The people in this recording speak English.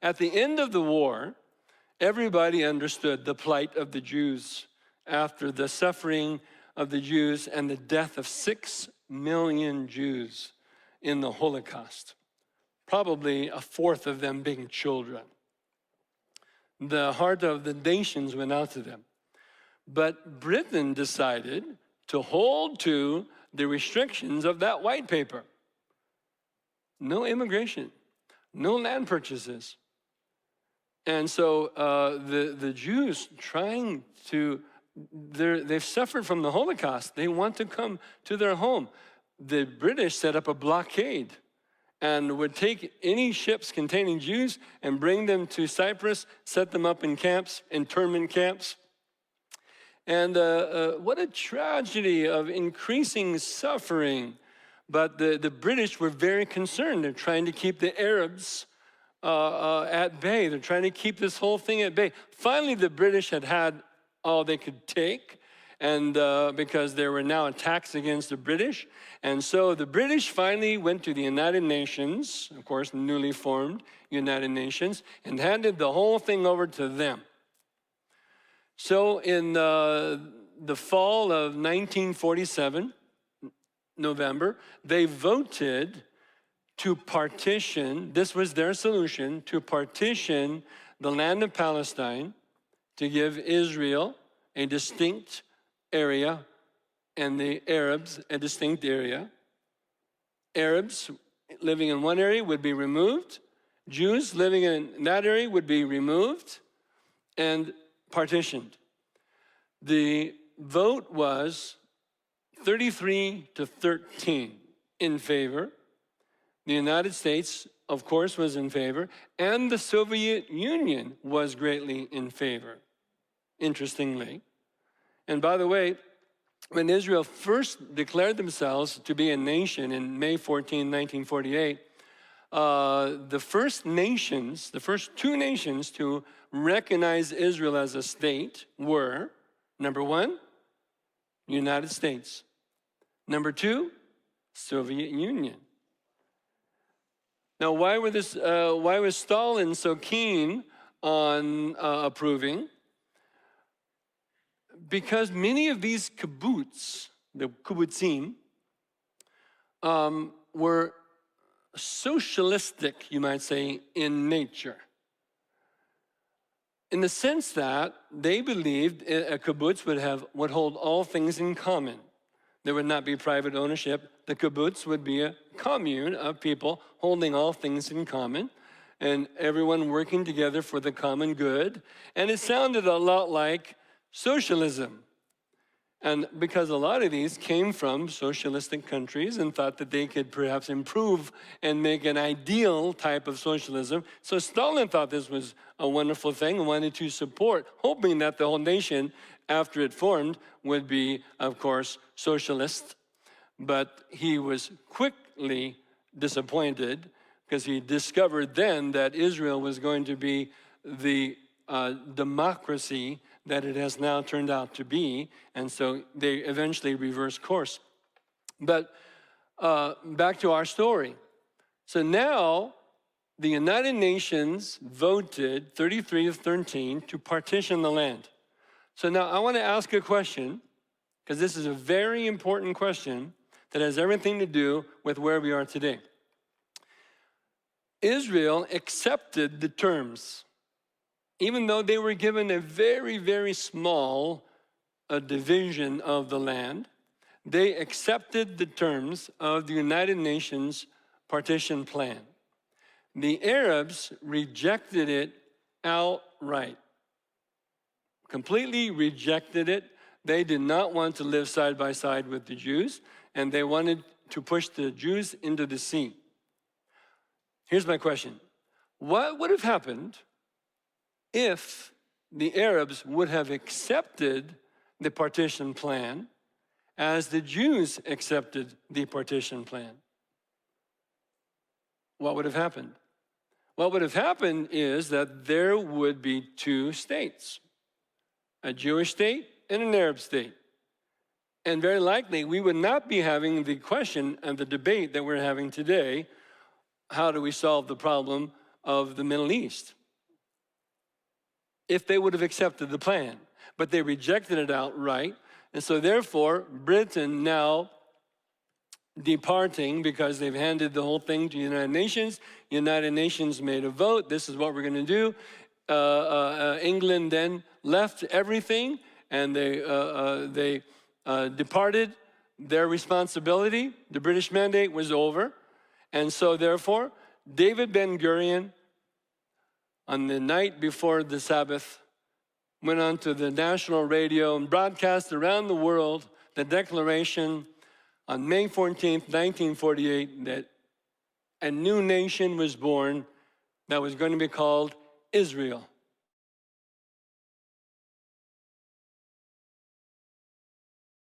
at the end of the war, everybody understood the plight of the Jews after the suffering of the Jews and the death of 6 million Jews in the Holocaust, probably a fourth of them being children. The heart of the nations went out to them. But Britain decided to hold to the restrictions of that white paper. No immigration, no land purchases. And so the Jews they've suffered from the Holocaust. They want to come to their home. The British set up a blockade and would take any ships containing Jews and bring them to Cyprus, set them up in camps, internment camps. And what a tragedy of increasing suffering. But the British were very concerned. They're trying to keep the Arabs at bay. They're trying to keep this whole thing at bay. Finally, the British had all they could take, and because there were now attacks against the British. And so the British finally went to the United Nations, of course, newly formed United Nations, and handed the whole thing over to them. So in the fall of 1947, November, they voted to partition, this was their solution, to partition the land of Palestine, to give Israel a distinct area and the Arabs a distinct area. Arabs living in one area would be removed. Jews living in that area would be removed and partitioned. The vote was 33-13 in favor. The United States, of course, was in favor, and the Soviet Union was greatly in favor, interestingly. And by the way, when Israel first declared themselves to be a nation in May 14, 1948, the first two nations to recognize Israel as a state were, number one, United States. Number two, Soviet Union. Now, why was Stalin so keen on approving? Because many of these kibbutz, the kibbutzim, were socialistic, you might say, in nature. In the sense that they believed a kibbutz would hold all things in common. There would not be private ownership. The kibbutz would be a commune of people holding all things in common and everyone working together for the common good. And it sounded a lot like socialism. And because a lot of these came from socialistic countries and thought that they could perhaps improve and make an ideal type of socialism. So Stalin thought this was a wonderful thing and wanted to support, hoping that the whole nation, after it formed, would be, of course, socialist. But he was quickly disappointed because he discovered then that Israel was going to be the democracy that it has now turned out to be, and so they eventually reversed course. But back to our story. So now the United Nations voted 33-13 to partition the land. So now I want to ask a question, because this is a very important question that has everything to do with where we are today. Israel accepted the terms, even though they were given a very, very small division of the land. They accepted the terms of the United Nations partition plan. The Arabs rejected it outright, completely rejected it. They did not want to live side by side with the Jews, and they wanted to push the Jews into the sea. Here's my question. What would have happened if the Arabs would have accepted the partition plan as the Jews accepted the partition plan? What would have happened? What would have happened is that there would be two states, a Jewish state and an Arab state. And very likely, we would not be having the question and the debate that we're having today. How do we solve the problem of the Middle East if they would have accepted the plan. But they rejected it outright. And so therefore, Britain now departing because they've handed the whole thing to the United Nations. United Nations made a vote. This is what we're going to do. England then left everything, and they departed their responsibility. The British mandate was over. And so therefore, David Ben-Gurion, on the night before the Sabbath, went on to the national radio and broadcast around the world the declaration on May 14th, 1948, that a new nation was born that was going to be called Israel.